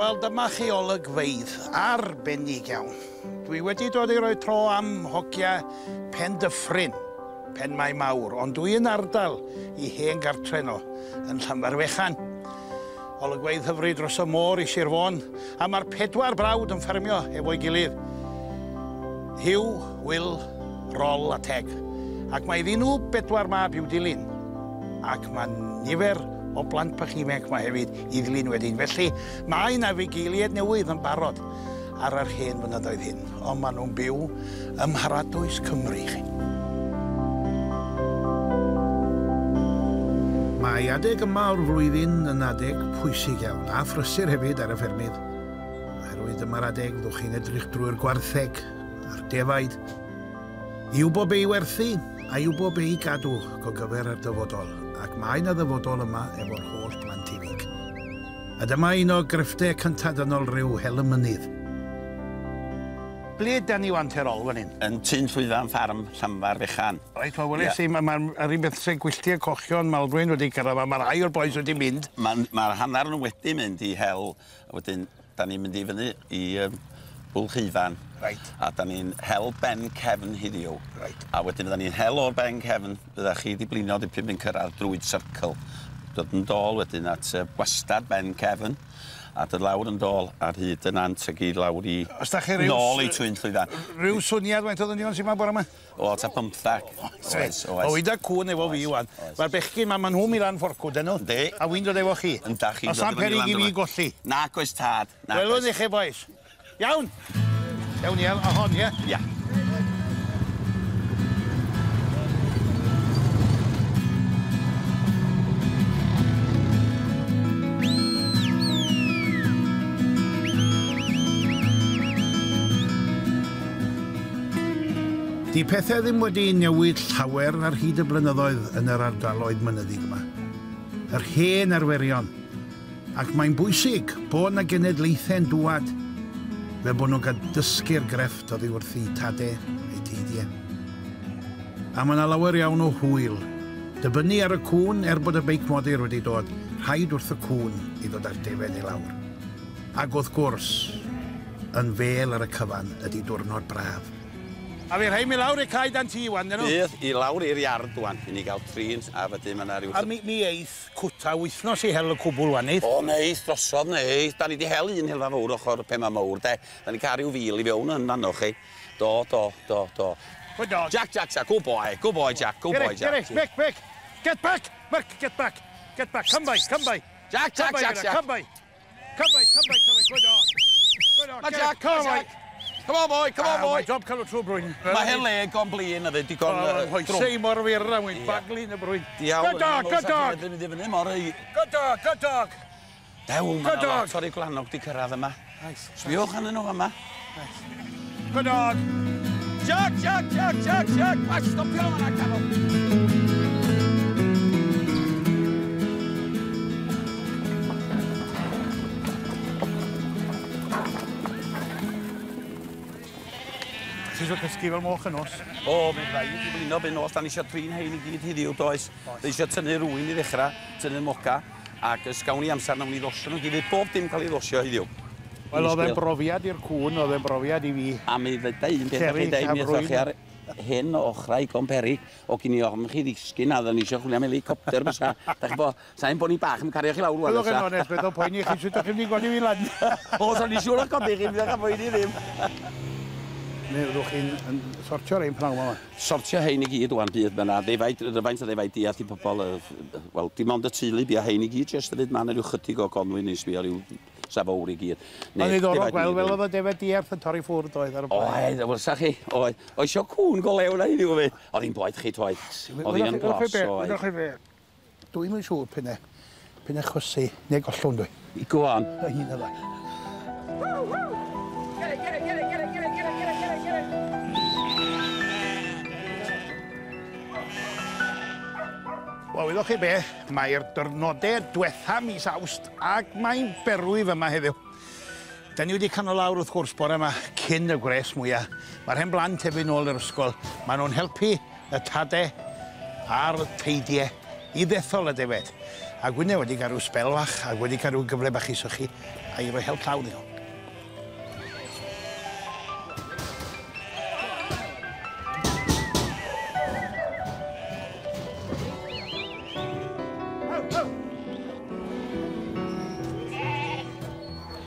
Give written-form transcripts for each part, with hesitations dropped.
Wel, dyma chi olygfeydd arbennig iawn. Dwi wedi dod i roi tro am Hogia Pendyffryn, Penmaenmawr, ond dwi yn ardal i hen gartre nhw yn Llanfairfechan. Olygfeydd hyfryd dros y môr i Sir Fôn, a mae'r 4 brawd yn ffermio efo'i gilydd. Hiw, Wil, Rol a Teg. Ac mae iddyn nhw 4 mab i'w dilyn. Ac mae nifer o blant pachimec mae hefyd i ddilyn wedyn. Felly mae yna fugeiliaid newydd yn barod ar yr hen fynyddoedd hyn. Ond maen nhw'n byw ym Mharadwys Cymru chi. Mae adeg yma o'r flwyddyn yn adeg pwysig iawn, a phrysur hefyd ar y ffermydd. Oherwydd dyma'r adeg ddwch chi'n edrych drwy'r gwartheg a'r defaid. I wybod be i werthu, a i wybod be i gadw go gyfer ar dyfodol. Ac mae yna ddyfodol yma efo'r holl blant ifanc. A dyma un o gryftau cyntadynol ryw hel y mynydd. Ble da ni wan terol fan hyn? Yn tyn llwyfan ffarm Llanfairfechan. Reit, wel, weles i, mae'r un beth sy'n gwylltio cochion Malbrwyn wedi cyrraedd, mae'r rhai o'r boes wedi mynd. Mae'r hanner nhw wedi mynd i hel, wedyn, da ni'n mynd i fyny i Bwlch-ifan. Reit. A da ni'n hel ben cefn hiddiw. Reit. A wedyn da ni'n hel o'r ben cefn, byddai chi wedi blino dipyn yn cyrraedd drwy'r syrcl. Dod yn dol wedyn at gwastad ben cefn. A dod lawr yn dol ar hyd yn ant ag i lawr i nôl i twyn llwyfan. Rhyw swniad faint oedd yn digon sy'n ma bore yma? O, ta 15. Oes. O, wyda cwn efo fi wan. Mae'r bechgyn ma nhw'n mynd ffwrcw, dyn nhw? Di. A wy'n dod efo chi? Yn da chi. A sa'n perig i fi golli? Nac oes tad. Welwn i chi, boes. Iawn. Iawn i, a hon, ie? Ia. Di pethau ddim wedi newid llawer ar hyd y blynyddoedd yn yr ardaloedd mynyddig yma. Yr hen arferion. Ac mae'n bwysig bod yna genedlaethau'n dŵad fe bod nhw'n cael dysgu'r grefft oddi wrthi tadau eu teidiau. A mae yna lawer iawn o hwyl. Dibynnu ar y cwn bod y beic modur wedi dod, rhaid wrth y cwn i ddod ar defed i lawr. Ac wrth gwrs, yn fel ar y cyfan ydy diwrnod braf. A fi rhaid mi lawr i cae dan ti wan, dyn nhw? Bydd i lawr i'r iard wan, i ni gael trin, a wedyn yna rhyw... A mi eith cwta wythnos i hel y cwbl wan, eith? O, neith, drosodd, neith. Da ni di hel un helfa fawr ochr Phemaenmawr, de. Da ni cael rhyw fil i fewn yn anno chi. Do. Good dog. Jack. Good boy, Jack. Good boy, Jack. Back. Get back. Mark, get back. Come by. Jack. Come by. Good dog. Ma Jack, come on. Come on, boy. Mae job cael o trwy brwyn. Mae hen leg o'n blin, a fe digon... Hoesau mor fyr a wy'n baglin y brwyn. Good dog. Good dog. Dew, mae yna lot o'r glannog di cyrraedd yma. Sbiwch yn nhw yma. Good dog. Jack. Watch, stopio yma, Carol. Ti'n siŵr cysgu fel moch yn os? O, mae'n rhaid i blino ben os. Da ni eisiau trin hein i gyd hiddiw, does. Da ni eisiau tynnu rwy'n i ddechrau, tynnu moca, ac ysgawn ni amser nawn ni ddosio nhw gyd. Bob dim cael ei ddosio hiddiw. Wel, oedd e'n brofiad i'r cwn, oedd e'n brofiad i fi. A mi ddweud un peth o'ch chi dweud, mi ddweud chi ar hyn o ochrau Gomperi, o gyn i ofn chi ddisgyn, a ddyn ni eisiau chwilio am helicopter fysa. Da chi bod, sa'n bod ni bach yn cario chi lawr wan fysa. Byddwch yn onest, beth o poeni chi, sydd chi'n mynd i godi fi lan. O, sa'n ni siŵr o'ch godi chi, byddwch yn poeni ddim. Neu ydwch chi'n sortio'r ein pnawn yma? Sortio hein i gyd o'n bydd yna. Faint o ddefaid deall i pobl, wel, dim ond y teulu bia hein i gyd, jyst y fyd ma'n rhyw chydig o gonwy neu sbio rhyw safawr i gyd. Ond i ddorol gweld fel oedd o defed diarth yn torri ffwrdd oedd ar y blaen. Oedd, wel, sa chi, oedd isio cwn go lew na i ddiw fi. Oedd hi'n boed chi toed. Oedd hi'n glos oedd. Dwi'n mynd siŵr penne chwysu, neu gollwn dwi. I go on. Y hun yma. Wel, wyddwch chi be, mae'r dyrnodau diwetha mis Awst ac mae'n berwydd yma heddiw. Da ni wedi canol lawr wrth gwrs bore yma cyn y gwres mwyaf. Mae'r hen blant hefyd nôl i'r ysgol. Maen nhw'n helpu y tadau a'r teidiau i ddethol y defed. A Gwynne wedi cael rhyw sbel fach, a wedi cael rhyw gyfle bach i sychu, a i roi help llawn i nhw.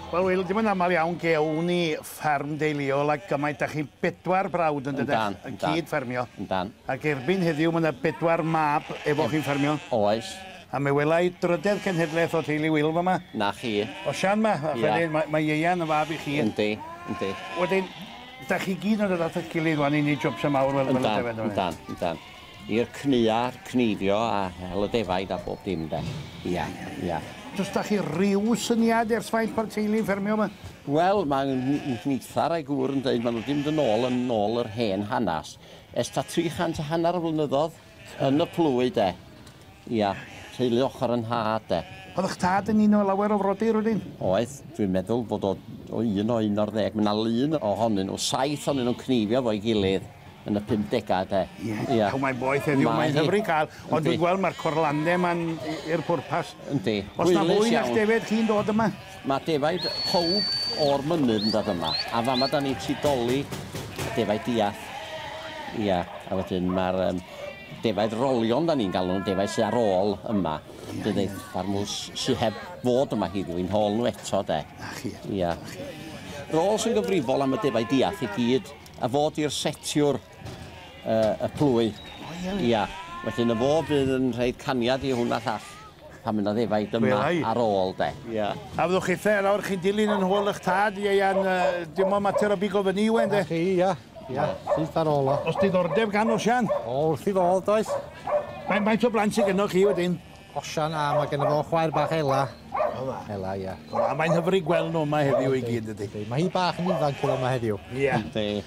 Wel, Wil, dim yn aml iawn gewn ni ffarm deuluol ac gymaint â chi 4 brawd yn dydech, yn cyd ffarmio. Yndan. Ac erbyn heddiw, mae yna 4 mab efo chi'n ffarmio. Oes. A mae welai drydedd cenhedlaeth o teulu Wil fyma. Na chi. O Sian ma, mae Ieian yn fab i chi. Yndi, yndi. Wedyn, da chi gyd yn dod at y gilydd wan i ni jobs am awr fel y defed. Yndan. I'r cniar, cnifio a hel y defaid a bob dim de. Ia, ia. Does da chi ryw syniad ers faint bod teulu ffermio yma? Wel, mae'n nithar a'i gŵr yn dweud, maen nhw ddim yn ôl yr hen hanas. Es ta 300 a hanner o flynyddoedd yn y plwy de. Ia, teulu ochr yn had de. Oedd eich tad yn un o lawer o frodyr wedyn? Oedd, dwi'n meddwl bod o 11. Mae yna lun ohonyn nhw, 7 ohonyn nhw'n cnifio fo'i gilydd yn y 50au de. Ie. Mae'n boeth heddiw, mae'n hyfryd cael. Ond dwi'n gweld mae'r corlandau ma'n i'r pwrpas. Yndi. Os na fwy na'r defed chi'n dod yma? Mae defaid pob o'r mynydd yn dod yma. A fama da ni tudoli defaid diath. Ia, a wedyn mae'r defaid rolion da ni'n galw nhw, defaid sy'n ar ôl yma. Dydy ffarmws sy'n heb fod yma heddiw, i'n hôl nhw eto de. Na chi. Ia. Rôl sy'n gyfrifol am y defaid diath i gyd, a fod i'r setiwr y plwy. Ia. Wedyn y fo bydd yn rhaid caniad i hwnna llall pan yna ddefaid yma ar ôl de. Ia. A fyddwch chi the, nawr chi'n dilyn yn hôl eich tad, Ieian, dim ond mater o bigo fyny wen de? Chi, ia. Ia, sydd ar ôl o. Os diddordeb gan Osian? O, wrth i fod, oes. Faint o blant sy'n gennych chi wedyn? Osian a mae gen fo chwaer bach Ela. Ela, ia. A mae'n hyfryd gweld nhw yma heddiw i gyd ydy. Mae hi bach yn ifanc yma heddiw. Ie.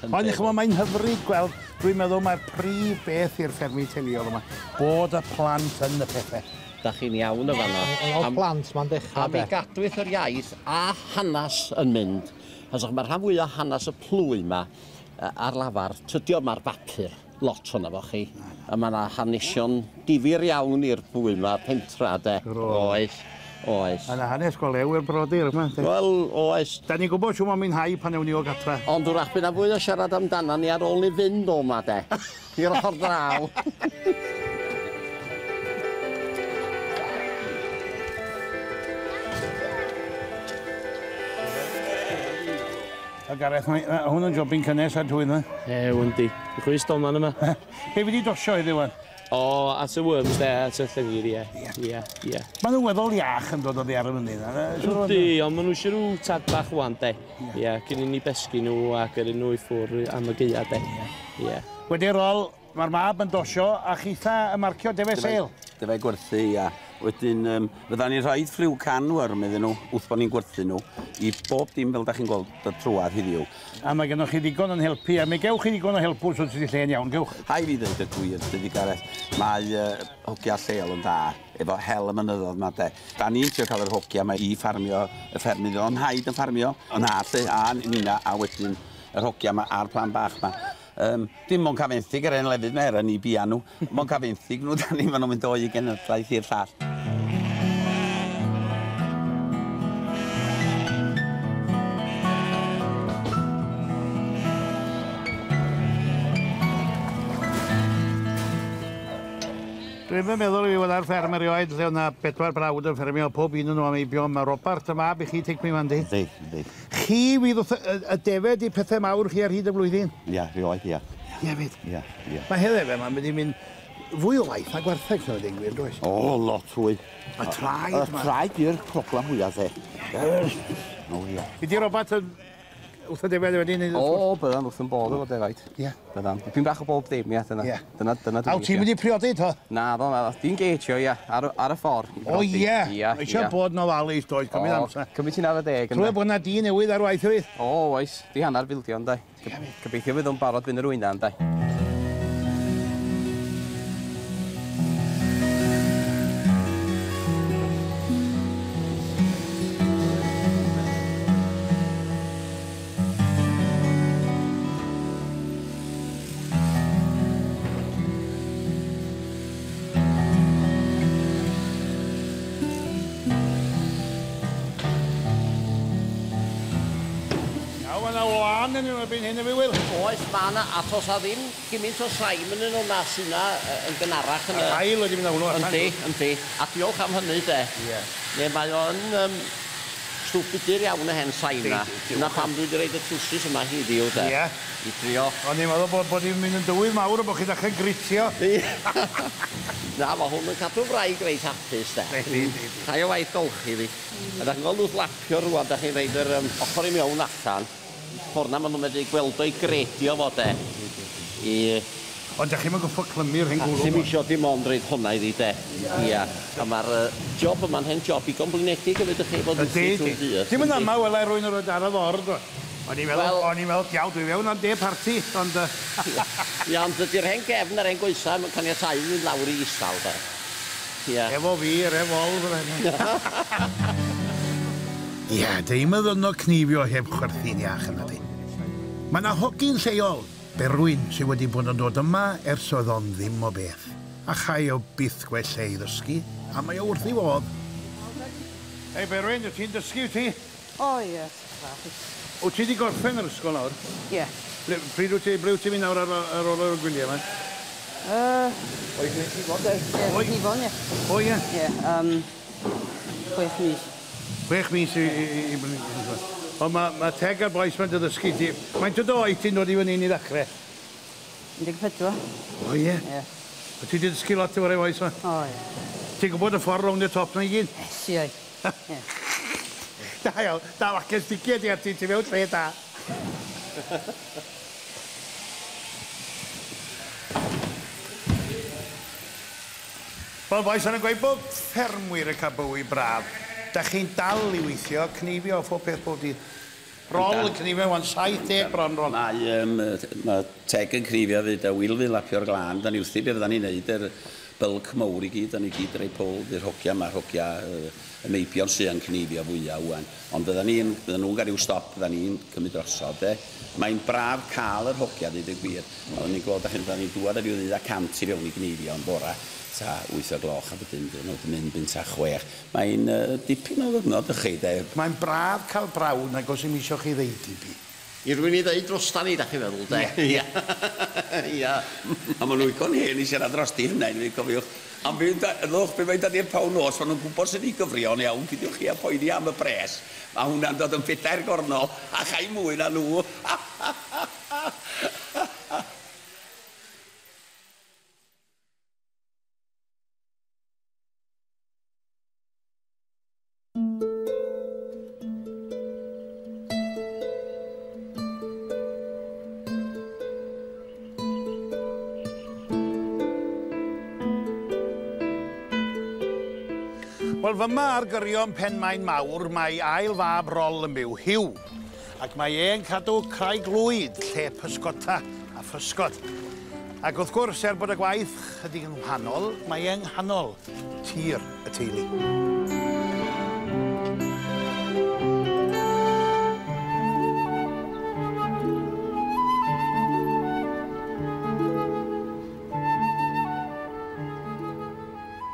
Ond chymod, mae'n hyfryd gweld, dwi'n meddwl mae'r prif beth i'r ffermi teuluol yma, bod y plant yn y pethau. Da chi'n iawn y fanna. O plant ma'n dechrau. A mi gadwyd yr iaith a hanas yn mynd. Achos mae'r rhan fwyaf hanas y plwy yma ar lafar, tydio yma'r bapur. Lot hwnna fo chi. A mae yna hanesion difyr iawn i'r bwy yma, pentra de. Oes. Oes. A na hanes golew i'r brodyr yma. Wel, oes. Da ni'n gwybod siw ma'n mwynhau pan ewn ni o gatra. Ond wrach bydd na fwy o siarad amdana ni ar ôl ni fynd o yma de. I'r ochr draw. A Gareth, hwn yn jobyn cynnes ar dwy'n yma? Wyndi. Chwys doman yma. Be fi di dosio iddi wan? O, at y worms de, at y llygir, ie. Ie. Maen nhw'n weddol iach yn dod o ddi ar y mynydd. Yndi, ond maen nhw eisiau rhyw tad bach wan de. Ie, cyn i ni besgu nhw a gyrru nhw i ffwrdd am y geia de. Ie. Wedi rôl, mae'r mab yn dosio a chitha y marcio defe seil. Defe gwerthu, ia. Wedyn, fydda ni'n rhaid ffriw canwyr, medden nhw, wrth bod ni'n gwerthu nhw, i bob dim fel da chi'n gweld y trwad heddiw. A mae gennych chi ddigon yn helpu, a mi gewch chi ddigon o helpw so ti'n lle'n iawn, gewch. Hai fi ddweud y gwir, dydy Gareth, mae hogia lleol yn da, efo hel y mynyddodd yma de. Da ni'n trio cael yr hogia yma i ffarmio y ffermydd, ond haid yn ffarmio, yn arlle, a nina, a wedyn yr hogia yma a'r plan bach yma. Dim ond cafenthig yr un lefydd mer yn i bia nhw, ond cafenthig nhw, da ni'n mynd o i genedlaeth i'r llall. Dwi'n meddwl i fi fod ar fferm erioed lle o'na 4 brawd yn ffermio, pob un yn nhw am ei biom. Mae Robert y mab i chi tig mi fan di. Yndi. Chi fydd y defed i pethau mawr chi ar hyd y flwyddyn? Ia, rioed, ia. Ie, fyd. Ia. Mae heddiw mae'n mynd i mynd fwy o waith a gwertheg na wedi gwir, does? O, lot fwy. Y traed yma. Y traed yw'r problem fwyaf, de. O, ia. Ydy Robert yn wrth y defed wedi wneud? O, bydda'n wrth yn bod efo defaid. Ie. Bydda'n. Dipyn bach o bob dim, ia, dyna. Dyna Aw, ti'n mynd i priodi to? Na, di'n geitio, ia, ar y ffordd. O, ie. Eisiau bod yn ofalus, does, cymryd amser. Cymryd ti'n ar y deg. Trwy bod na di newydd ar waith yw? O, oes. Di hanner fildio, ynddo. Gobeithio fydd o'n barod fynd yr wyna, ynddo. mae yna wlan yn erbyn hyn i fi, Wil. Oes, mae yna, at os a ddim gymaint o saim yn yno na sy'n yn gynharach yn y... Ail wedi mynd â hwnnw. Yndi. A diolch am hynny, de. Ne, mae o'n stwff budur iawn y hen sain na. Yna pam dwi wedi reid y trwsus yma heddiw, de. I drio. O'n i'n meddwl bod hi'n mynd yn dywydd mawr o bod chi ddechrau gritio. Na, mae hwn yn cadw wraig reit hapus, de. Chai o waith golchi fi. A da chi'n gweld wrth lapio rwan, da chi'n reid yr ochr i mewn allan. Ffordd na maen nhw'n medru gweld o'i gredio fo, de. Ond da chi'n mynd gwffo clymu'r hyn gwrw. Ddim isio dim ond reid hwnna iddi, de. Ia. A mae'r job yma'n hen job i gomblinedig yn ydych chi fod yn ffit o'n dydd. Dim yn ama welai rwy'n o'r ar y ford. O'n i'n meddwl, diaw, dwi fewn am de parti, ond... Ia, ond ydy'r hen gefn a'r hen goesa, mae'n caniatau mynd lawr i isal, de. Ia. Efo fi, revolver. Ia, deim y ddynno cnifio heb chwerthin iach yna di. Mae yna hogyn lleol, Berwyn, sydd wedi bod yn dod yma ers oedd o'n ddim o beth. A chai o byth gwella i ddysgu, a mae o wrth i fod. Hei, Berwyn, wyt ti'n dysgu, wyt ti? O, ie. Wyt ti wedi gorffen yr ysgol nawr? Ie. Pryd wyt ti mynd nawr ar ôl o'r gwyliau yma? Oes Nifon, de. Ie, Nifon, ie. O, ie? Ie, 6 mis. 6 mis i brynu. Ond mae teg ar boes mae'n ddysgu ti. Mae'n dod oed ti'n dod i fyny i ddechrau? 14. O, ie? Ie. O ti wedi dysgu lot o o'r boes yma? O, ie. Ti'n gwybod y ffordd rownd y top na i gyd? Si, oi. Ie. Da iawn, da facen stigiad i ar ti mewn lle da. Wel, boes, yn gweud bod ffermwyr y cael bywy braf. Da chi'n dal i weithio, cnifio o phob peth bob dydd. Rol y cnifio, wan 70 bron rol. Mae teg yn cnifio fyd a wyl fi lapio'r glân. Da ni wrthi beth da ni'n neud yr bylc mawr i gyd. Da ni gyd rei pôl i'r hogia. Mae'r hogia y meibion sy'n cnifio fwyaf wwan. Ond bydda nhw'n gael i'w stop, bydda ni'n cymryd drosodd. Mae'n braf cael yr hogia, dweud y gwir. Ond ni'n gweld, da ni'n dŵad ar i'w 100 i fewn i gnifio yn bora. Ta 8 o gloch a bydyn nhw'n mynd bynt a 6. Mae'n dipyn o ddynod ych chi, de. Mae'n braf cael brawn ac os ym isio chi ddeud i fi. I rwy'n i ddeud drostan ni, da chi feddwl, de? Ia. Ia. A maen nhw'n con hen i siarad dros di hynny, ni'n cofiwch. Am ddwch, be mae'n dod i'r pawn nos, maen nhw'n gwybod sy'n ei gyfrio'n iawn, gydiwch chi a poeni am y pres. Mae hwnna'n dod yn 4 gornol, a chai mwy na nhw. Wel, fyma ar gyrion Penmaenmawr, mae ail fab rol yn byw, Hiw. Ac mae e'n cadw craig lwyd, lle pysgota a physgod. Ac wrth gwrs, bod y gwaith ydy yn wahanol, mae e'n nghanol tir y teulu.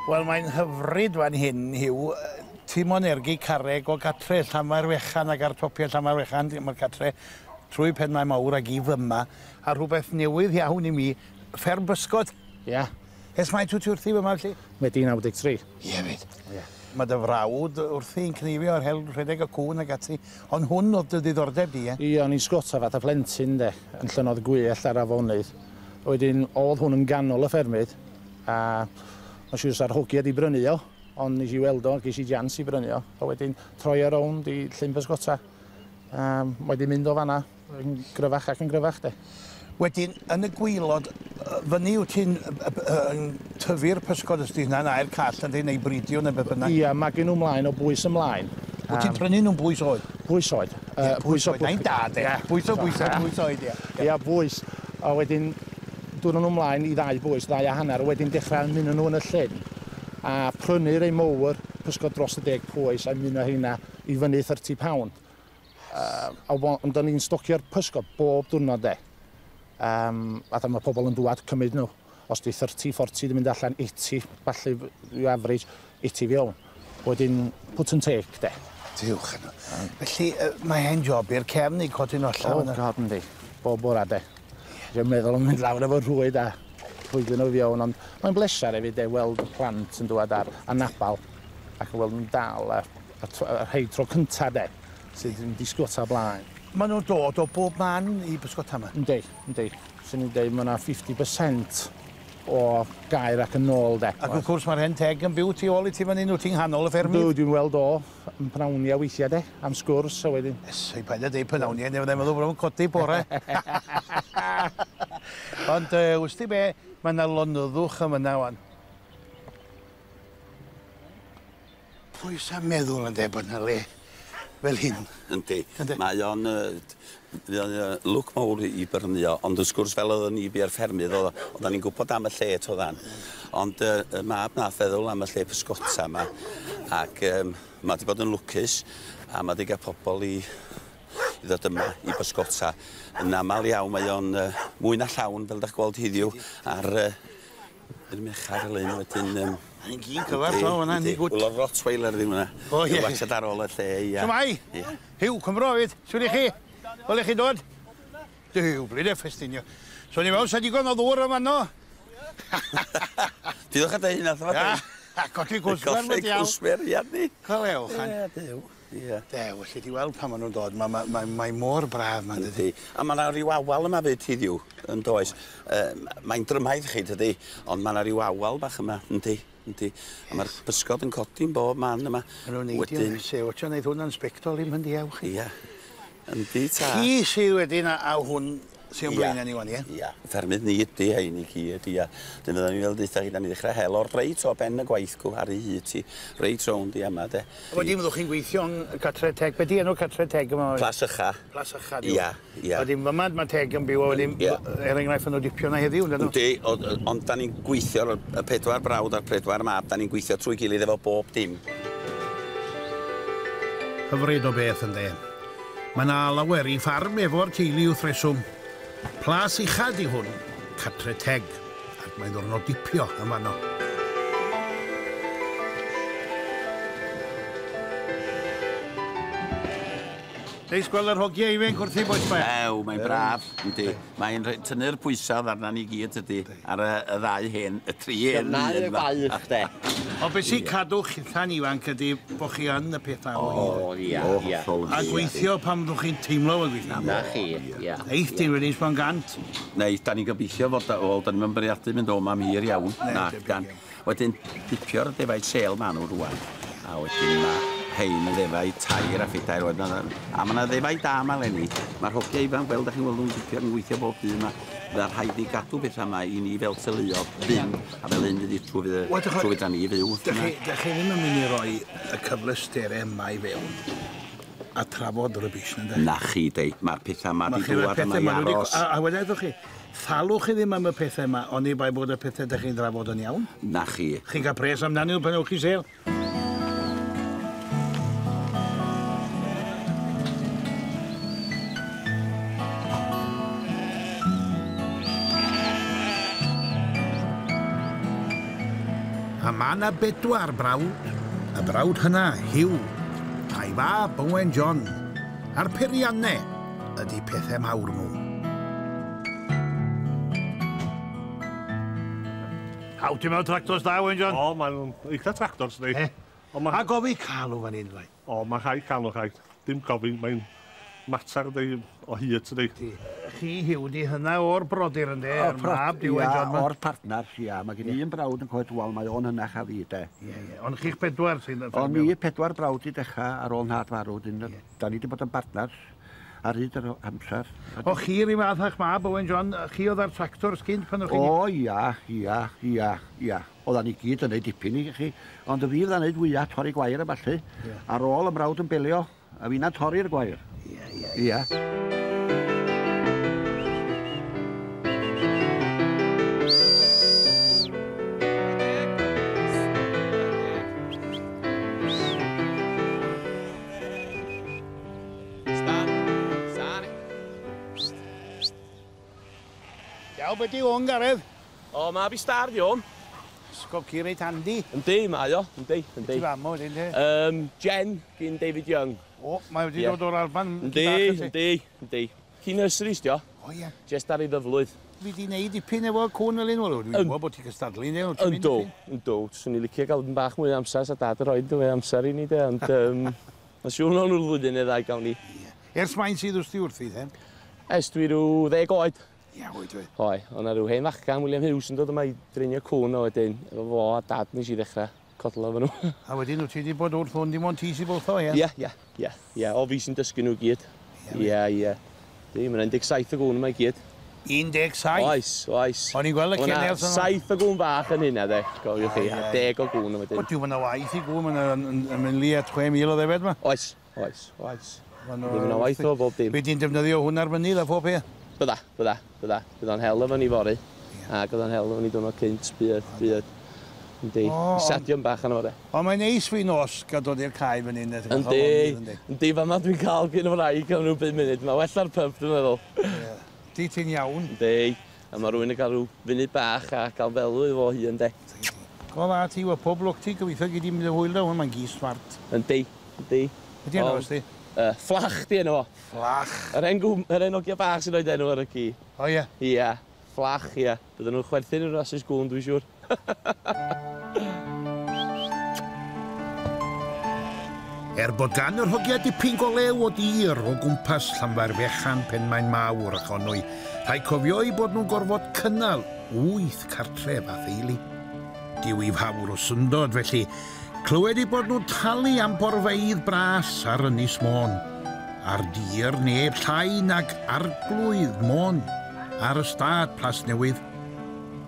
Wel, mae'n hyfryd fan hyn, Hiw. Ti'n mo'n ergu carreg o gatre Llanfairfechan ac ar topiau Llanfairfechan, mae'r gatre trwy Penmaenmawr ac i fyma, a rhywbeth newydd iawn i mi, fferm bysgod. Ia. Ys mae ti wrthi fyma, felly? Wedi 93. Ie, fyd. Mae dy frawd wrthi'n cnifio ar hel rhedeg y cwn ac ati, ond hwn oedd dy ddiddordeb di, e? Ie, o'n i'n sgota fath a plentyn, de, yn llynodd gwyllt ar afonydd. Wedyn, oedd hwn yn ganol y ffermydd, a o'n siwrs ar Hogia di brynu o, ond nes i weld o, ges i jans i brynu o. A wedyn troi ar rownd i llyn pysgota. Wedi mynd o fanna, yn gryfach ac yn gryfach, de. Wedyn, yn y gwylod, fyny wyt ti'n tyfu'r pysgod ysdi hynna, na'r call yn dweud, neu bridio neu beth bynnag? Ia, mae gen nhw ymlaen o bwys ymlaen. Wyt ti'n prynu nhw'n bwys oed? Bwys oed. Bwys oed, na'n da, de. Bwys oed, ia. Ia, bwys. A wedyn, dwi'n nhw ymlaen i 2 bwys, 2 a hanner, wedyn dechrau mynd nhw yn y llyn. A prynu rei mowr, pysgod dros y 10 pwys, a mynd o hynna i fyny 30 pound. Ond o'n i'n stocio'r pysgod bob diwrnod, de. A mae pobl yn dŵad cymryd nhw. Os di 30, 40, dwi'n mynd allan 80, falle i'w average, 80 fewn. Wedyn, put and take, de. Diolch yn nhw. Felly, mae hen job i'r cefn i codi nolla. O, god yndi. Bob bora de. Dwi'n meddwl yn mynd lawr efo rhwyd a rhwydyn o fiewn, ond mae'n blesar hefyd weld y plant yn dod ar anabal ac yn weld yn dal a rhai tro cynta de, sydd yn disgwta blaen. Maen nhw'n dod o bob man i bysgota yma? Yndi, yndi. Sy'n ni'n dweud, mae yna 50% o gair ac yn ôl de. Ac wrth gwrs mae'r hen teg yn byw tu ôl i ti fan hyn, wyt ti'n nghanol y ffermydd? Dwi'n weld o yn pnawnia weithiau de, am sgwrs a wedyn. Eso'i paid a deud pnawnia, neu fyddai'n meddwl bod nhw'n codi bore. Ond wrth ti be, mae yna lonyddwch am yna wan. Pwy sa'n meddwl yn de bod yna le fel hyn? Yndi. Mae o'n lwc mawr i byrnu o, ond wrth gwrs fel oedden ni bi'r ffermydd, oedden ni'n gwybod am y lle to ddan. Ond y mab nath feddwl am y lle pysgota yma, ac mae wedi bod yn lwcus, a mae wedi cael pobl i ddod yma i bysgota. Yn aml iawn mae o'n mwy na llawn, fel ydych gweld heddiw, ar yr mechar y lun wedyn... Ni'n gyn cyfarth o hwnna, ni gwt. Wel, o'r Rottweiler ddim hwnna. O, ie. Wachad ar ôl y lle, ia. Symai, Hiw, Cymro fyd, sy'n i chi? Wel, eich chi dod? Dyw, blid e ffestinio. So ni mewn, sa digon o ddŵr am anno? Dydwch a dweud hynna, dda? Colli cwsmer, wedi iawn. Colli cwsmer, ia ni. Colewch, han. Dew. Dew, felly di weld pan maen nhw'n dod. Mae mor braf, ma'n dydi. A mae yna ryw awal yma fyd heddiw, yn does. Mae'n drymaidd chi, dydi, ond mae yna ryw awal bach yma, yndi. A mae'r bysgod yn codi'n bob man yma. Mae nhw'n neidio, sef, o ti'n neud hwnna'n sbectol i'n mynd iawch chi. Ia, yndi ta. Chi sydd wedyn a hwn sy'n blaen ni wan, ie? Ia, ffermydd ni ydi hein i gyd, ia. Dyna ni fel ddeitha chi, da ni ddechrau hel o'r reit o ben y gwaith gwharu hyd ti. Reit rownd i yma, de. Wedi myddwch chi'n gweithio yn Catre Teg. Be di enw Catre Teg yma? Plas Ycha. Plas Ycha, diw. Ia. Wedi myma mae Teg yn byw, a wedi enghraifft yn o dipio na heddiw, ynddo? Yndi, ond da ni'n gweithio, y 4 brawd a'r 4 mab, da ni'n gweithio trwy gilydd efo bob dim. Hyfryd o beth yn de. Mae yna lawer i ffarm efo'r teulu wrth reswm. Plas Uchad i hwn, Catre Teg, ac mae'n ddwrn o dipio am fanno. Neis gweld yr hogia ifen gwrthi boes fe? Ew, mae'n braf, yndi. Mae'n tynnu'r pwysau arna ni gyd ydy, ar y ddau hen, y 3 hen. Dyna'r faich, de. O beth sy'n cadw chitha'n ifanc ydy bod chi yn y pethau o hyn. O, ia. A gweithio pan ddwch chi'n teimlo yn gweithio. Na chi, ia. Neith di wedi sbon gant. Neu, da ni'n gobeithio fod, da ni'n byrniadu mynd o mam hir iawn. Na, gan. Wedyn, dipio'r defaid sel ma nhw rwan. A wedyn ma hein y defaid tair a phedair. A mae yna defaid da ma lenni. Mae'r hogia ifan, fel da chi'n weld nhw'n dipio yn gweithio bob dydd yma. Byddai'r rhaid i gadw beth yma i ni fel teuluodd fynd. A fel un ydi trwy da ni i fyw. Da chi ddim yn mynd i roi y cyflesterau yma i fewn a trafod rybys yn de? Na chi, de. Mae'r pethau yma di dwad yma i aros. A wedyn chi, thalwch chi ddim am y pethau yma, ond i bai bod y pethau da chi'n drafod yn iawn? Na chi. Chi'n cael pres amdani pan ywch chi sel? A mae yna 4 brawd. Y brawd hynna, Hiw, a'i fab Owen John, a'r peiriannau ydy pethau mawr nhw. Haw ti mewn tractors da, Owen John? O, mae'n eitha tractors, di. A gofi calw fan hyn, fai? O, mae'n rhaid calw rhaid. Dim gofyn, mae'n mater di o hyd, di. Chi Hiw di hynna o'r brodyr yn de, yr mab di Owen John. O'r partners, ia. Mae gen i un brawd yn coed wal, mae o'n hynna cha fi, de. Ond chi'ch 4 sy'n... O'n ni 4 brawd i dechrau ar ôl nhad farw. Da ni wedi bod yn partners ar hyd yr amser. O chi'r i fath a'ch mab, Owen John, chi oedd ar tractor sgynt pan o'ch chi? O, ia. Oedden ni gyd yn neud dipyn i chi. Ond y fi fydda'n neud wyau torri gwair y ballu. Ar ôl y mrawd yn belio, a fi'n torri'r gwair. Ia. Iawn, beth di hwn, Gareth? O, mab i star di hwn. Sgogi reit handi. Yndi, mae o, yndi. Ti fam o, wedyn te? Jen gyn David Young. O, mae wedi dod o'r Alban. Yndi. Cyn nurseries, dio. O, ie. Just ar ei ddyflwydd. Fi di wneud dipyn efo cwn fel un o. Dwi'n gwybod bod ti'n cystadlu. Yndw. Swn i'n licio gael bach mwy amser, sa dad yr oed mwy amser i ni, de. Ond, mae siŵr nhw'n flwyddyn neu ddau gael ni. Ers maen sydd wrth i wrthi, te? Es dwi rhyw 10 oed. Ia, oed. Hoi, o'na rhyw hen fachgan, William Hughes, yn dod yma i drinio cwn o wedyn. Efo fo a dad nes i ddechrau codlo efo nhw. A wedyn, wyt ti wedi bod wrth hwn dim ond ti sy'n bod o, ie? Ie. O fi sy'n dysgu nhw gyd. Ie. Mae'n 17 o gwn yma i gyd. 17? Oes. O'n i'n gweld y cynnes yna? 7 o gwn bach yn hynna, de. Gofiwch chi, a 10 o gwn yma. O, diw yna waith i gwn, mae'n mynd li at 6,000 o ddefed yma? Oes. Ddim yna waith o bob dim. Be di'n defnyddio hwn ar mynydd a phob pe? Bydda. Bydd o'n hel efo ni fori. Ac bydd o'n hel efo ni dwrnod cynt, bydd. Yndi, sadion bach yn fori. O, mae'n neis fi nos gael dod i'r cae fan hyn. Yndi, fama dwi'n cael gyn o'r rhaid am rhyw 5 munud. Mae well ar pub, dwi'n meddwl. Di ti'n iawn? Yndi, a mae rhywun yn cael rhyw funud bach a cael felw efo hi yn de. Go dda ti, wa pob lwc ti, gobeithio gyd i'n mynd o hwyl da, mae'n gys smart. Yndi. Ydi enw ys ti? Fflach di enw o. Fflach? Yr en Hogia bach sy'n oed enw ar y ci. O ie? Ia, fflach, ia. Bydden nhw'n chwerthu'n yr asus gwn, dwi'n siŵr. Bod gan yr Hogia dipyn go lew o dir o gwmpas Llanfairfechan and Penmaenmawr ac onwy, rhaid cofio i bod nhw'n gorfod cynnal 8 cartref a theulu. Diw i fawr o syndod, felly clywed i bod nhw'n talu am borfeidd bras ar Ynys Môn. Ar dir neb llai nag arglwydd Môn ar y stad Plasnewydd.